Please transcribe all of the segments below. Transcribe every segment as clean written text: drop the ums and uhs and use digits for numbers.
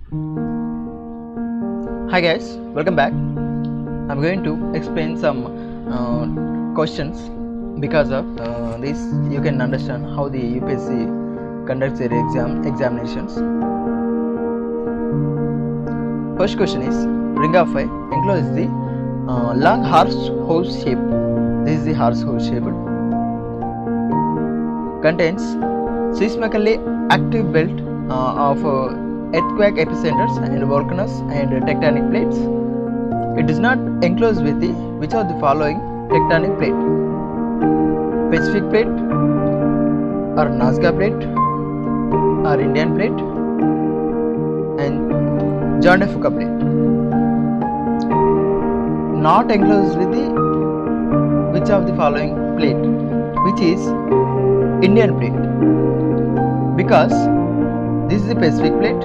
Hi guys, welcome back. I'm going to explain some questions. Because of this you can understand how the UPSC conducts their examinations. First question is, ring of fire encloses the long horse shape. This is the horse shape. Contains seismically active belt of earthquake epicenters and volcanoes and tectonic plates. It is not enclosed with the which of the following tectonic plate? Pacific plate, or Nazca plate, or Indian plate, and John de Fuca plate. Not enclosed with the which of the following plate? Which is Indian plate, because this is the Pacific plate.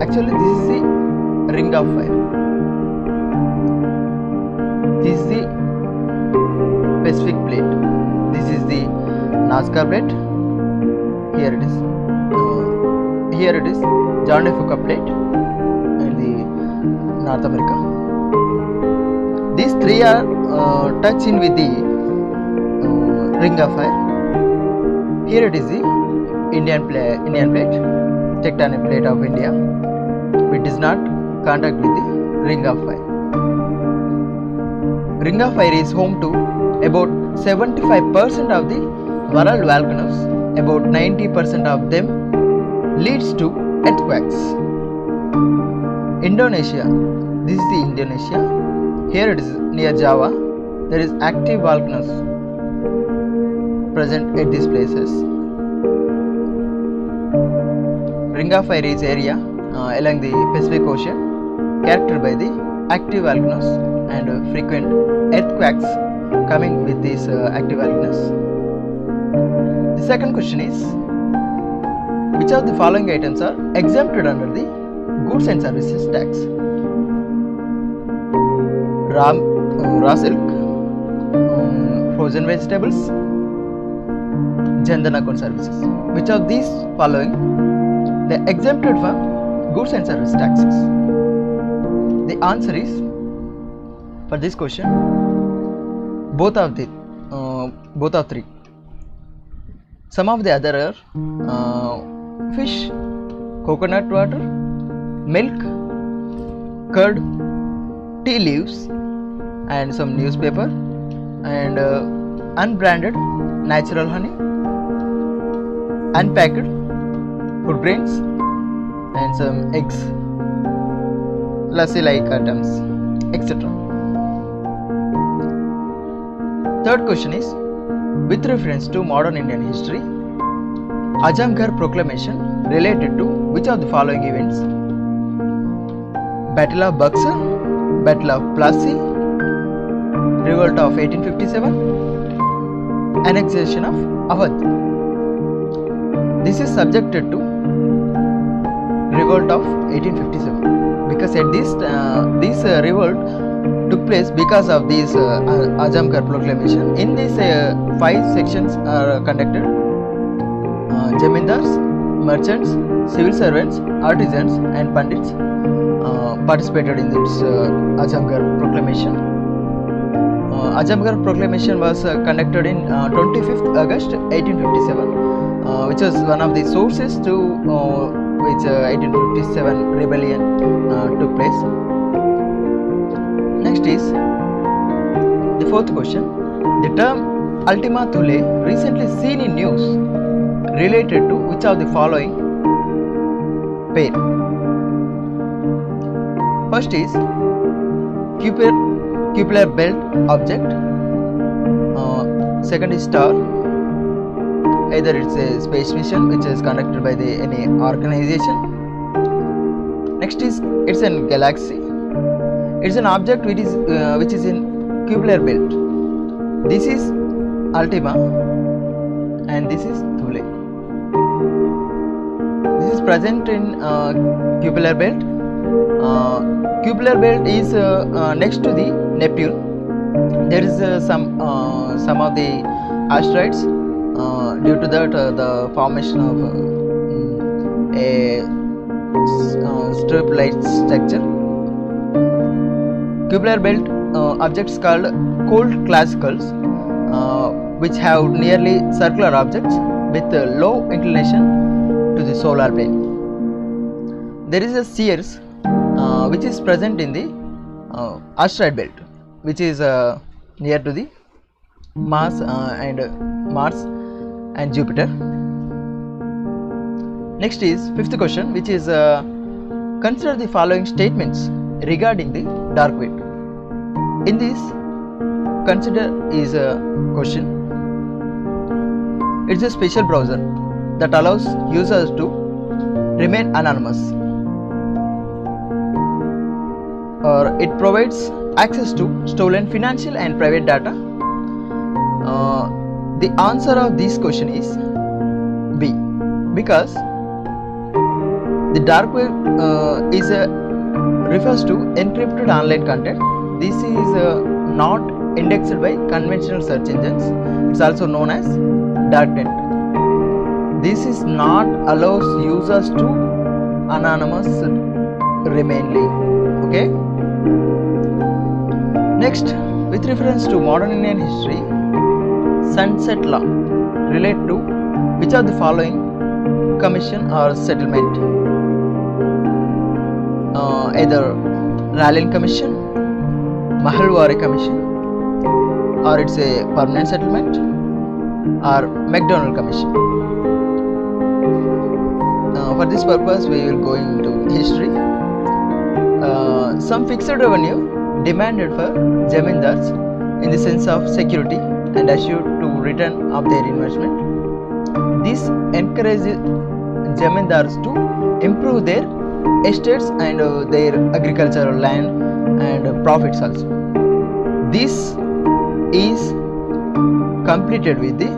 Actually, this is the ring of fire. This is the Pacific plate. This is the Nazca plate. Here it is. Here it is John de Fuca plate and the North America. These three are touching with the ring of fire. Here it is the Indian plate, tectonic plate of India, which does not contact with the ring of fire. Ring of fire is home to about 75% of the world volcanoes. About 90% of them leads to earthquakes. Indonesia. This is the Indonesia. Here it is near Java. There is active volcanoes present at these places. Ring of fire is area along the Pacific Ocean, characterized by the active volcanoes and frequent earthquakes coming with these active volcanoes. The second question is, which of the following items are exempted under the goods and services tax? Raw silk, frozen vegetables, Jan-Dhan account services. Which of these following they are exempted from goods and service taxes? The answer is, for this question, both of three. Some of the other are fish, coconut water, milk, curd, tea leaves, and some newspaper, and unbranded natural honey, unpacked food grains, and some eggs, lassi like items, etc. Third question is, with reference to modern Indian history, Azamgarh proclamation related to which of the following events? Battle of Buxar, Battle of Plassey, Revolt of 1857, annexation of Awadh. This is subjected to Revolt of 1857 because at this revolt took place because of this Azamgarh proclamation. In this 5 sections are conducted. Jamindars, merchants, civil servants, artisans, and pandits participated in this Azamgarh proclamation. Azamgarh proclamation was conducted in 25th August 1857, which was one of the sources to which 1857 rebellion took place. Next is the fourth question. The term Ultima Thule recently seen in news related to which of the following pair? First is cupular belt object. Second is star. Either it's a space mission which is conducted by any organization. Next is it's a galaxy. It's an object which is in cupular belt. This is Ultima and this is Thule. This is present in cupular belt. Cupular belt is next to the Neptune. There is some of the asteroids. Due to that, the formation of a strip-like structure. Cupular belt objects called cold classicals, which have nearly circular objects with low inclination to the solar plane. There is a Ceres which is present in the asteroid belt, which is near to the Mars and Jupiter. Next is fifth question, which is consider the following statements regarding the dark web. In this, consider is a question. It's a special browser that allows users to remain anonymous, or it provides access to stolen financial and private data. The answer of this question is B, because the dark web refers to encrypted online content. This is not indexed by conventional search engines. It's also known as darknet. This is not allows users to anonymous remainly. Okay. Next, with reference to modern Indian history, sunset law relate to which of the following commission or settlement? Either Rallian Commission, Mahalwari Commission, or it's a permanent settlement, or MacDonald Commission. For this purpose, we will go into history. Some fixed revenue demanded for zamindars in the sense of security and assured to return of their investment. This encourages zamindars to improve their estates and their agricultural land and profits also. This is completed with the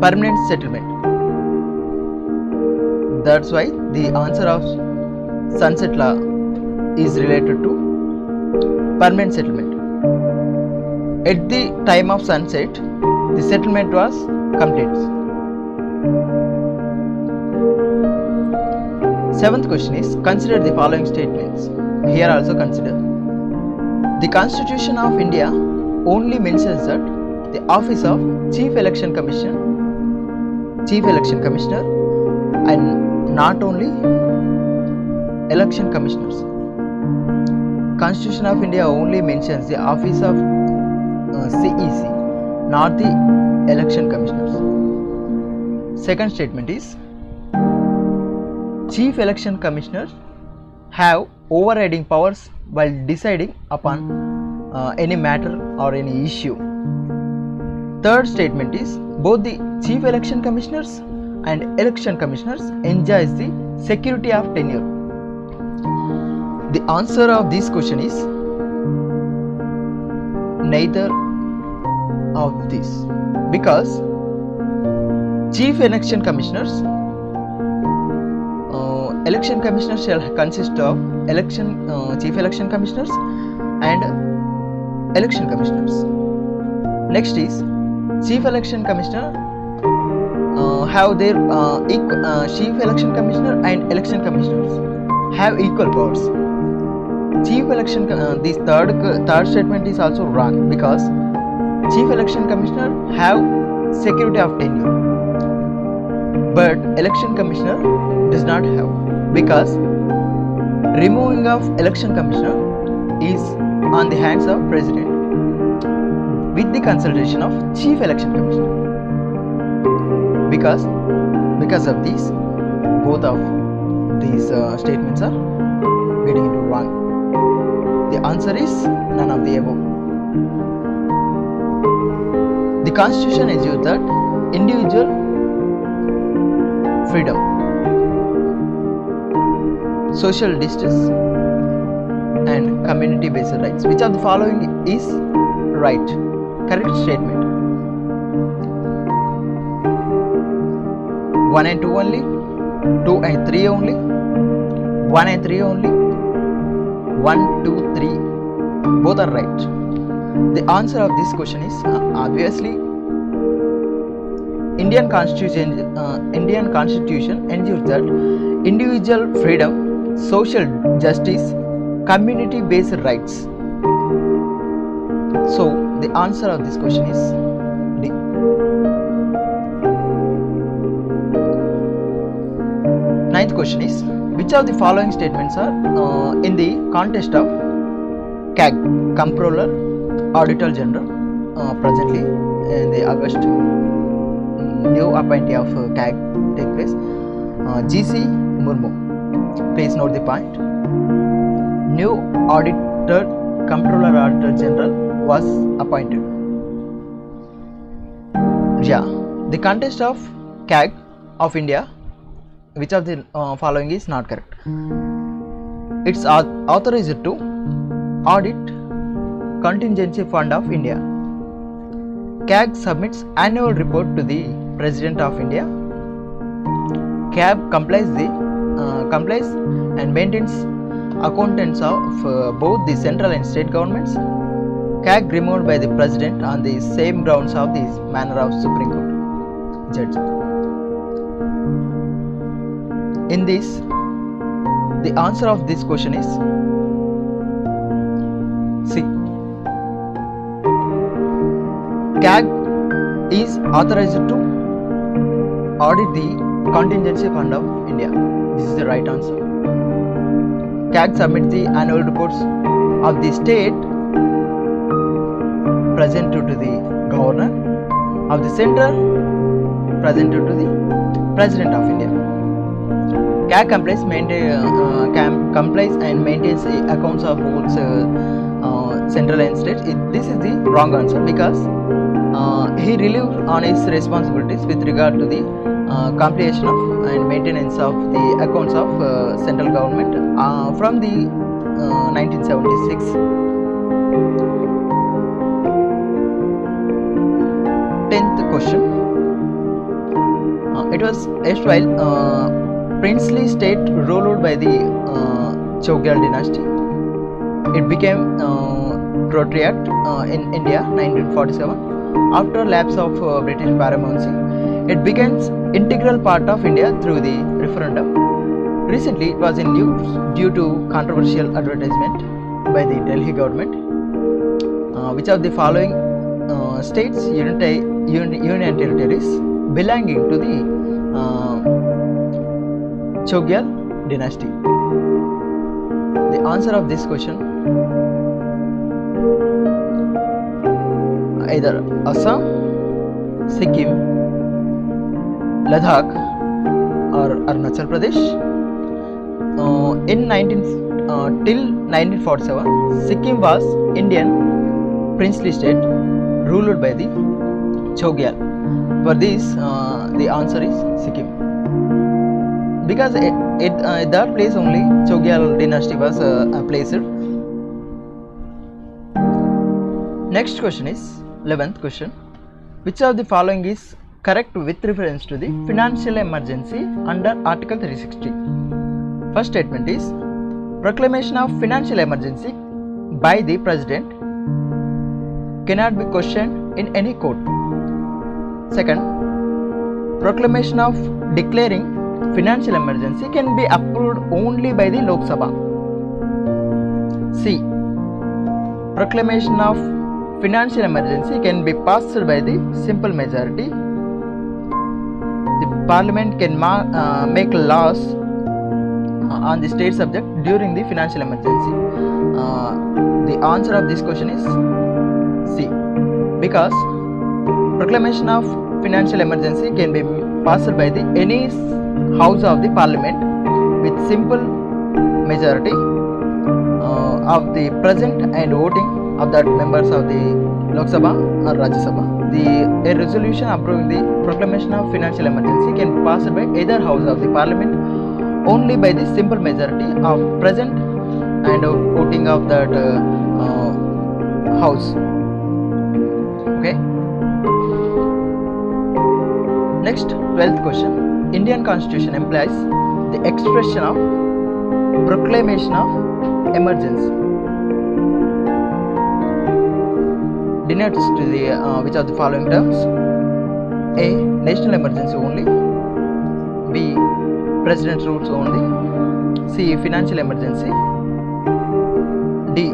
permanent settlement. That's why the answer of sunset law is related to permanent settlement. At the time of sunset, the settlement was complete. Seventh question is consider the following statements. Here also consider. The Constitution of India only mentions that the office of Chief Election Commissioner and not only election commissioners. Constitution of India only mentions the office of CEC, not the election commissioners. Second statement is Chief Election Commissioners have overriding powers while deciding upon any matter or any issue. Third statement is both the Chief Election Commissioners and Election Commissioners enjoys the security of tenure. The answer of this question is neither of this, because Chief Election Commissioners shall consist of Chief Election Commissioners and Election Commissioners. Next is Chief Election Commissioner have their Chief Election Commissioner and Election Commissioners have equal powers. Chief Election this third statement is also wrong, because Chief Election Commissioner have security of tenure, but Election Commissioner does not have, because removing of Election Commissioner is on the hands of President with the consultation of Chief Election Commissioner. Because of this, both of these statements are getting into wrong. The answer is none of the above. The Constitution ensures that individual freedom, social justice and community based rights. Which of the following is right? Correct statement. 1 and 2 only, 2 and 3 only, 1 and 3 only, 1, 2, 3, both are right. The answer of this question is obviously Indian Constitution ensures that individual freedom, social justice, community based rights. So the answer of this question is D. Ninth question is, which of the following statements are in the context of CAG, Comptroller Auditor General, presently in the August new appointee of CAG take place, GC Murmu. Please note the point. New Auditor, Comptroller Auditor General was appointed. Yeah, the context of CAG of India, which of the following is not correct? It's authorized to audit Contingency Fund of India. CAG submits annual report to the President of India. CAG complies and maintains accountants of both the central and state governments. CAG removed by the President on the same grounds of the manner of Supreme Court judge. In this, the answer of this question is C. CAG is authorized to audit the Contingency Fund of India. This is the right answer. CAG submits the annual reports of the state presented to the governor, of the central presented to the President of India. CAG complies and maintains the accounts of both central and state. This is the wrong answer, because he relieved on his responsibilities with regard to the compilation of and maintenance of the accounts of central government from the 1976. Tenth question. It was erstwhile princely state ruled by the Chogyal dynasty. It became Protetorate in India 1947. After lapse of British paramountcy, it becomes integral part of India through the referendum. Recently, it was in news due to controversial advertisement by the Delhi government. Which of the following states, union territories belonging to the Chogyal dynasty? The answer of this question, either Assam, Sikkim, Ladakh or Arunachal Pradesh. Till 1947, Sikkim was Indian princely state ruled by the Chogyal. For this, the answer is Sikkim, because at that place only Chogyal dynasty was placed. Next question is 11th question. Which of the following is correct with reference to the financial emergency under Article 360? First statement is, proclamation of financial emergency by the President cannot be questioned in any court. Second, proclamation of declaring financial emergency can be approved only by the Lok Sabha. C. Proclamation of financial emergency can be passed by the simple majority. The Parliament can make laws on the state subject during the financial emergency. The answer of this question is C, because proclamation of financial emergency can be passed by the any house of the Parliament with simple majority of the present and voting of that members of the Lok Sabha or Rajya Sabha. A resolution approving the proclamation of financial emergency can be passed by either house of the Parliament only by the simple majority of present and voting of that house. Okay. Next, 12th question. Indian Constitution implies the expression of proclamation of emergency. Denotes to the which of the following terms? A. National emergency only. B. President's rules only. C. Financial emergency. D.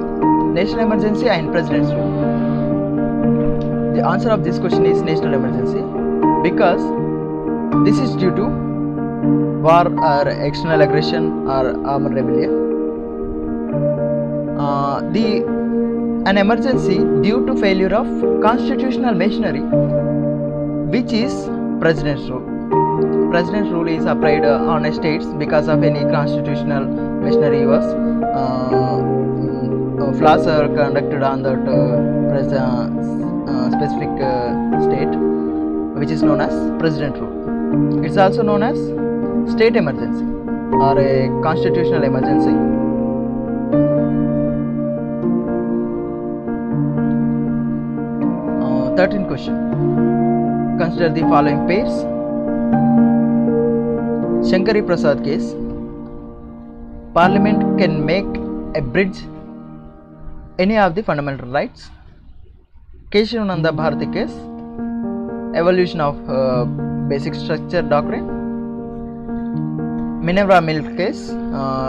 National emergency and president's rule. The answer of this question is national emergency, because this is due to war or external aggression or armed rebellion. An emergency due to failure of constitutional machinery, which is president's rule. President's rule is applied on states because of any constitutional machinery was flaws are conducted on that specific state, which is known as president rule. It's also known as state emergency or a constitutional emergency. Uh, 13th question. Consider the following pairs. Shankari Prasad case. Parliament can make abridge any of the fundamental rights. Keshavananda Bharati case. Evolution of basic structure doctrine. Minerva Milk case.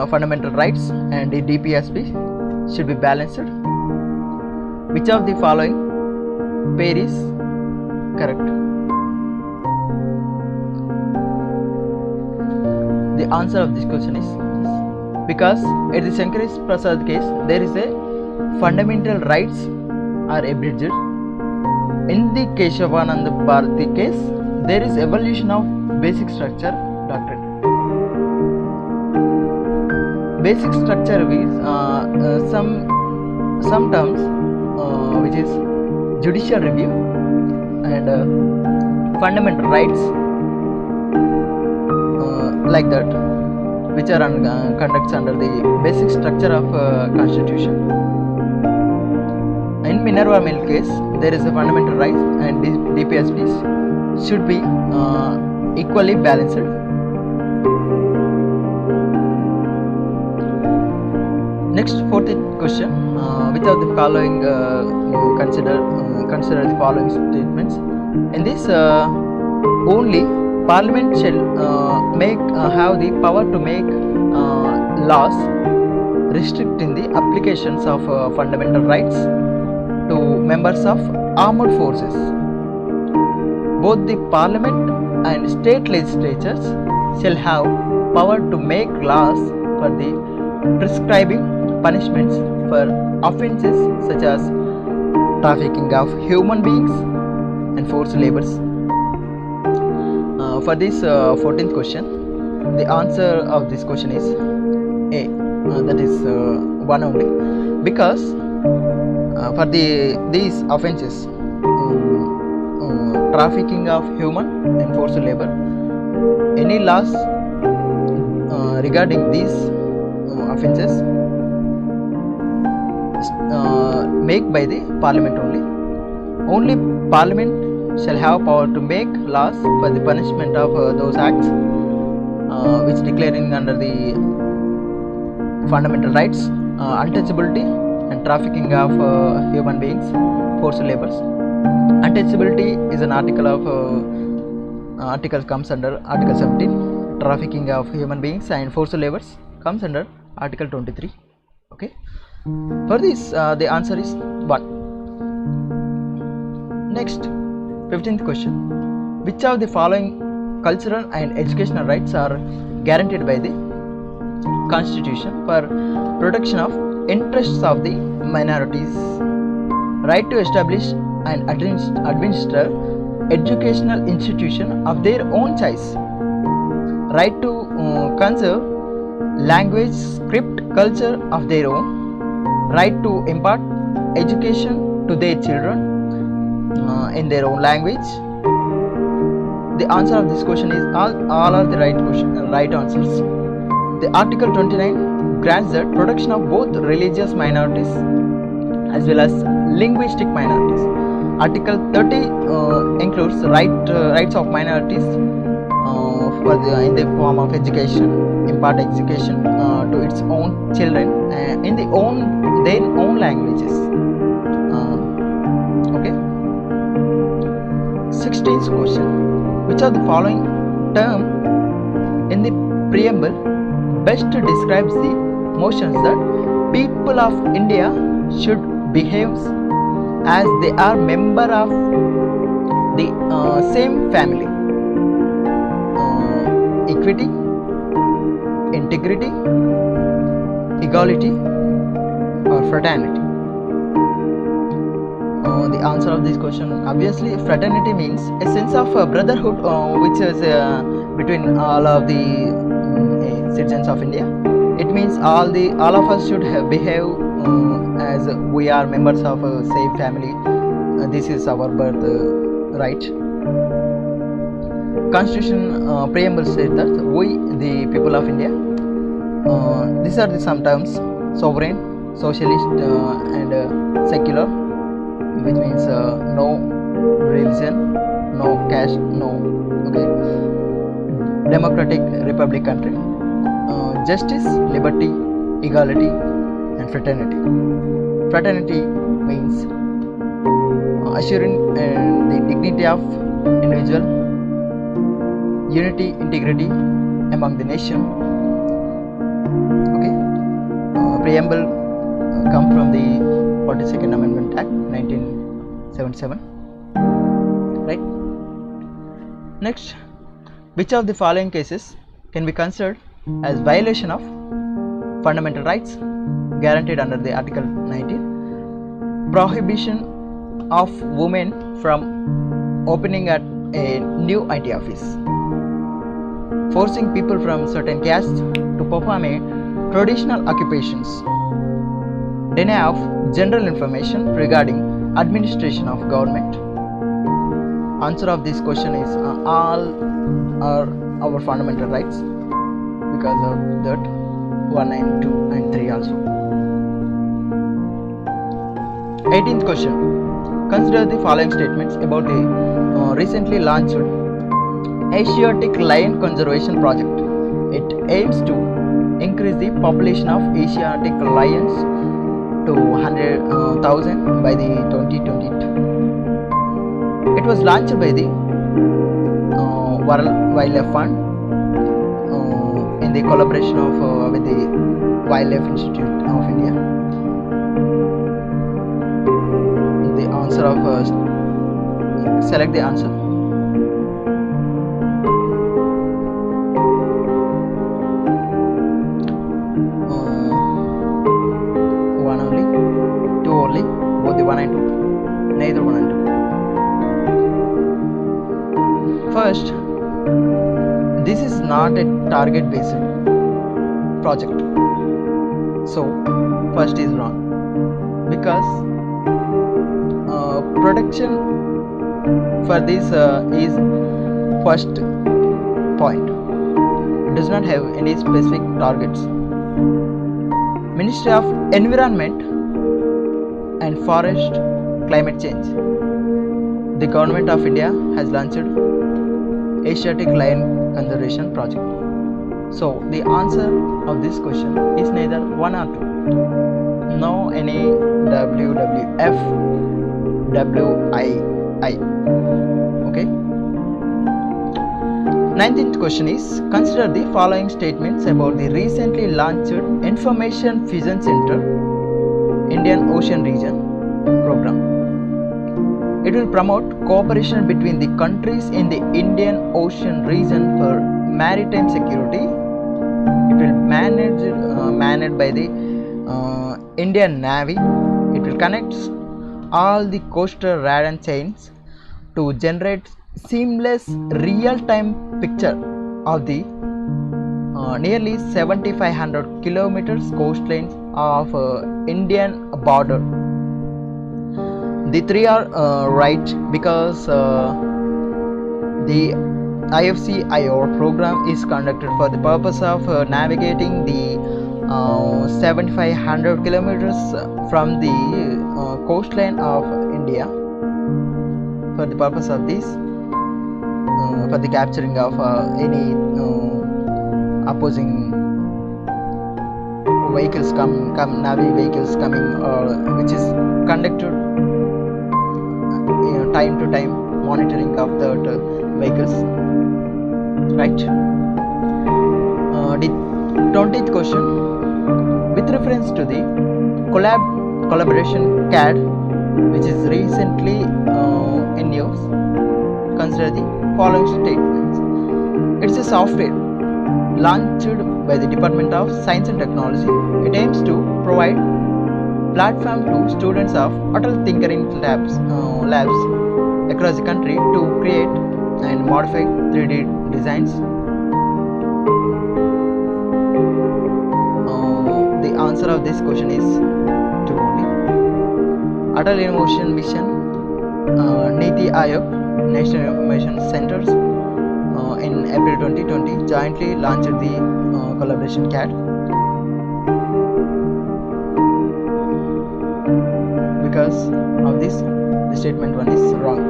Fundamental rights and the DPSP should be balanced. Which of the following pair is correct? The answer of this question is yes. Because in the Shankari Prasad case there is a fundamental rights are abridged. In the Keshavananda Bharati case there is evolution of basic structure doctrine. Basic structure is some terms which is judicial review and fundamental rights like that, which are conducts under the basic structure of constitution. In Minerva Mill case there is a fundamental rights and DPSPs should be equally balanced. Next, 14th question. Which of the following consider the following statements? In this, only Parliament shall have the power to make laws restricting the applications of fundamental rights to members of armed forces. Both the Parliament and state legislatures shall have power to make laws for the prescribing punishments for offences such as trafficking of human beings and forced labours. For this 14th question, the answer of this question is A. That is one only, because for these offences, trafficking of human and forced labour, any laws regarding these offences made by the Parliament only. Only Parliament shall have power to make laws for the punishment of those acts which declaring under the fundamental rights, untouchability and trafficking of human beings, forced labours. Untouchability is an article of article comes under Article 17. Trafficking of human beings and forced labours comes under Article 23. Okay. For this, the answer is 1. Next, 15th question. Which of the following cultural and educational rights are guaranteed by the Constitution for protection of interests of the minorities? Right to establish and administer educational institution of their own choice. Right to conserve language, script, culture of their own. Right to impart education to their children in their own language. The answer of this question is all are the right answers. The Article 29 grants the protection of both religious minorities as well as linguistic minorities. Article 30 includes rights of minorities in the form of education, impart education to its own children in their own languages. Okay. 16th question. Which of the following term in the preamble best describes the motions that people of India should behave as they are member of the same family. Equity, integrity, equality, or fraternity. The answer of this question, obviously fraternity means a sense of brotherhood which is between all of the citizens of India. It means all of us should behave as we are members of a same family. This is our birth right. Constitution preamble says that we, the people of India, these are the some terms: sovereign, socialist, and secular, which means no religion, no caste, no democratic republic country, justice, liberty, equality, and fraternity. Fraternity means assuring the dignity of individual, unity, integrity among the nation. Preamble come from the 42nd Amendment Act 1977. Right. Next, which of the following cases can be considered as violation of fundamental rights guaranteed under the Article 19? Prohibition of women from opening at a new IT office, forcing people from certain castes to perform a traditional occupations, deny of general information regarding administration of government. Answer of this question is all are our fundamental rights, because of that 1 and 2 and 3 also. 18th question. Consider the following statements about the recently launched Asiatic Lion Conservation Project. It aims to increase the population of Asiatic lions to 100,000 by the 2022. It was launched by the World Wildlife Fund in the collaboration of with the Wildlife Institute of India. The answer of select the answer. One only, two only, both the 1 and 2, neither 1 and 2. First, this is not a target based project, so first is wrong, because protection for this is first point. It does not have any specific targets. Ministry of Environment and Forest Climate Change, the Government of India has launched Asiatic Lion Conservation Project. So the answer of this question is neither 1 or 2. No any WWF, WII. Okay. 19th question is, consider the following statements about the recently launched Information Fusion Center Indian Ocean Region program. It will promote cooperation between the countries in the Indian Ocean region for maritime security. It will managed by the Indian Navy. It will connect all the coastal radar chains to generate seamless real-time picture of the nearly 7,500 kilometers coastlines of Indian border. The three are right, because the IFC-IOR program is conducted for the purpose of navigating the 7,500 kilometers from the coastline of India, for the purpose of this, for the capturing of any opposing vehicles Navy vehicles coming, which is conducted time to time monitoring of the vehicles. Right. The 20th question. With reference to the collaboration CAD, which is recently in news, consider the following statements. It's a software launched by the Department of Science and Technology. It aims to provide platform to students of Atal Tinkering labs across the country to create and modify 3D designs. The answer of this question is 2 only. Atal Innovation Mission, Niti Aayog, National Information Centers in April 2020 jointly launched the collaboration CAD. Because of this, the statement 1 is wrong.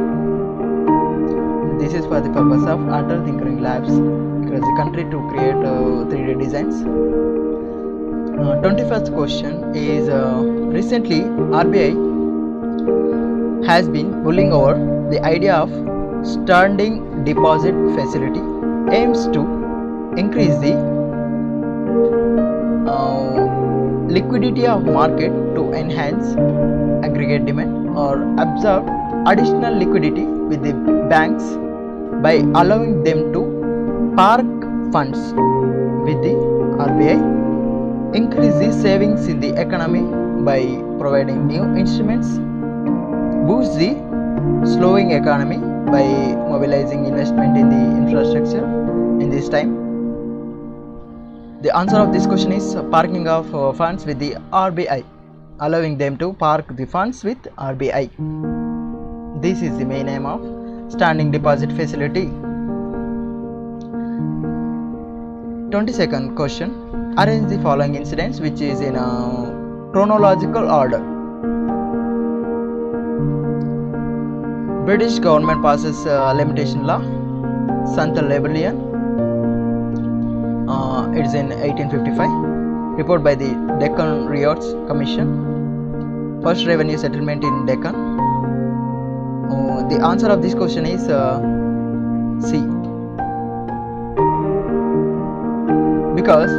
This is for the purpose of Atal Tinkering Labs across the country to create 3D designs. 21st question is recently RBI has been mulling over the idea of standing deposit facility aims to increase the liquidity of market to enhance aggregate demand or absorb additional liquidity with the banks by allowing them to park funds with the RBI, increase the savings in the economy by providing new instruments, boost the slowing economy by mobilizing investment in the infrastructure in this time. The answer of this question is parking of funds with the RBI, allowing them to park the funds with RBI. This is the main aim of standing deposit facility. 22nd question. Arrange the following incidents which is in a chronological order. British government passes limitation law. Santhal Rebellion. It is in 1855. Report by the Deccan Riots Commission. First revenue settlement in Deccan. The answer of this question is C. Because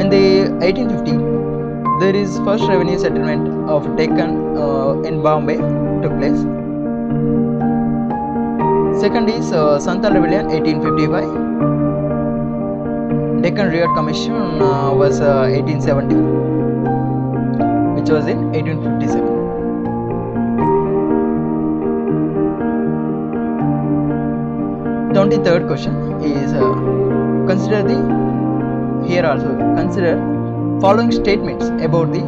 in the 1850 there is first revenue settlement of Deccan in Bombay took place. Second is Santhal Rebellion 1855. Deccan Riot Commission was 1870, which was in 1857. 23rd question is consider following statements about the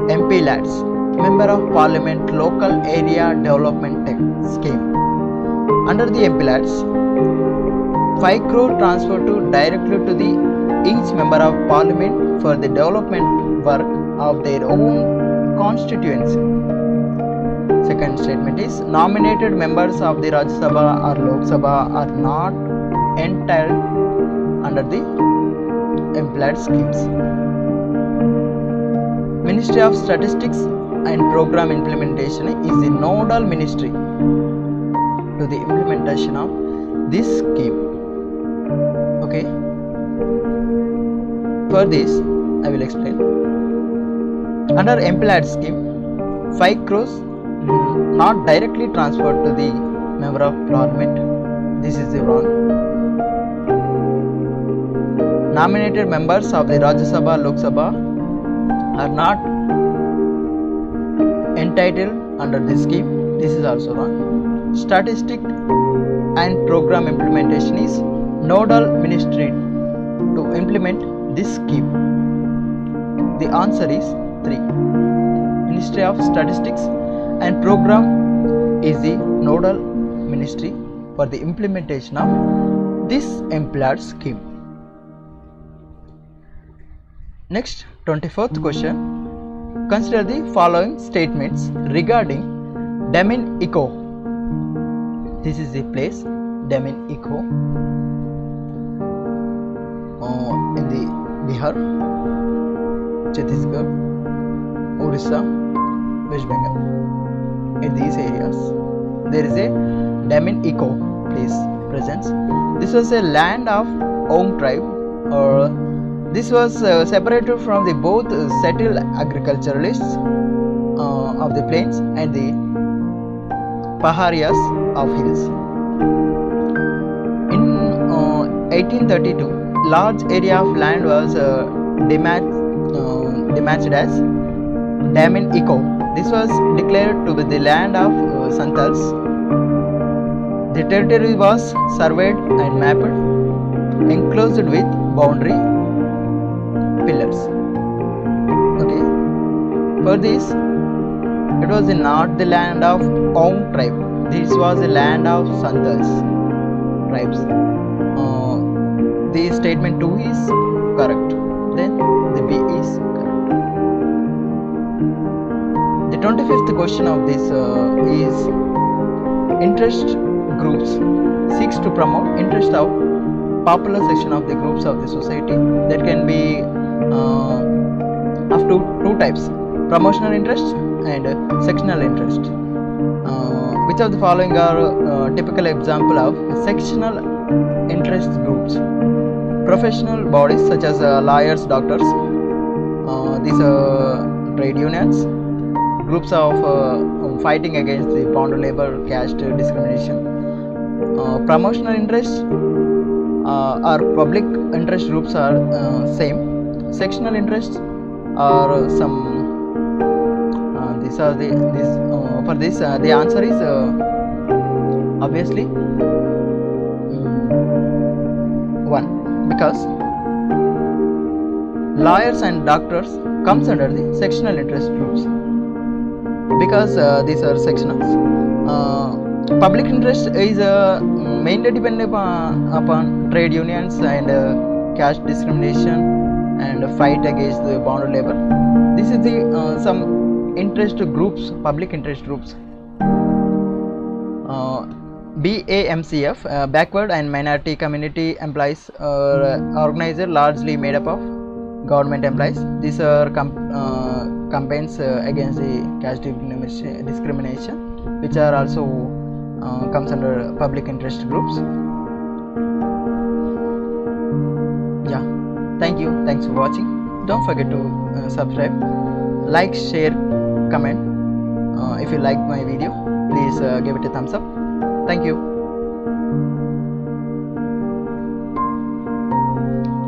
MP Lads, Member of Parliament Local Area Development Scheme. Under the MP Lads, 5 crore transferred directly to each Member of Parliament for the development work of their own constituency. Second statement is nominated members of the Rajya Sabha or Lok Sabha are not entitled under the employed schemes. Ministry of Statistics and Program Implementation is the nodal ministry to the implementation of this scheme. Okay. For this, I will explain. Under employed scheme, 5 crores not directly transferred to the Member of Parliament. This is the wrong. Nominated members of the Rajya Sabha, Lok Sabha are not entitled under this scheme. This is also wrong. Statistic and Program Implementation is nodal ministry to implement this scheme. The answer is 3. Ministry of Statistics and Program is the nodal ministry for the implementation of this employed scheme. Next, 24th question. Consider the following statements regarding Daman Eco. This is the place, Daman Eco, in the Bihar, Chhattisgarh, Orissa, West Bengal. In these areas, there is a Daman Eco place presence. This was a land of Ong tribe or This was separated from the both settled agriculturalists of the plains and the paharias of hills. In 1832, large area of land was demarcated as Damin Eco. This was declared to be the land of Santals. The territory was surveyed and mapped, enclosed with boundary pillars. Okay. For this, it was not the land of Aum tribe. This was the land of Santals tribes. The statement 2 is correct. Then the B is correct. The 25th question of this is interest groups seeks to promote interest of popular section of the groups of the society. That can be of two types: promotional interest and sectional interest. Which of the following are typical example of sectional interest groups? Professional bodies such as lawyers, doctors, these are trade unions, groups of fighting against the bond labor, caste discrimination. Promotional interests or public interest groups are same. Sectional interests are some. These are the for this the answer is obviously 1, because lawyers and doctors comes under the sectional interest groups, because these are sectionals. Public interest is mainly dependent upon trade unions and caste discrimination and fight against the bond labor. This is the some interest groups, public interest groups. BAMCF, backward and minority community employees, organizer largely made up of government employees. These are campaigns against the caste discrimination, which are also comes under public interest groups. Yeah, thank you. Thanks for watching. Don't forget to subscribe, like, share, comment. If you like my video, please give it a thumbs up. Thank you.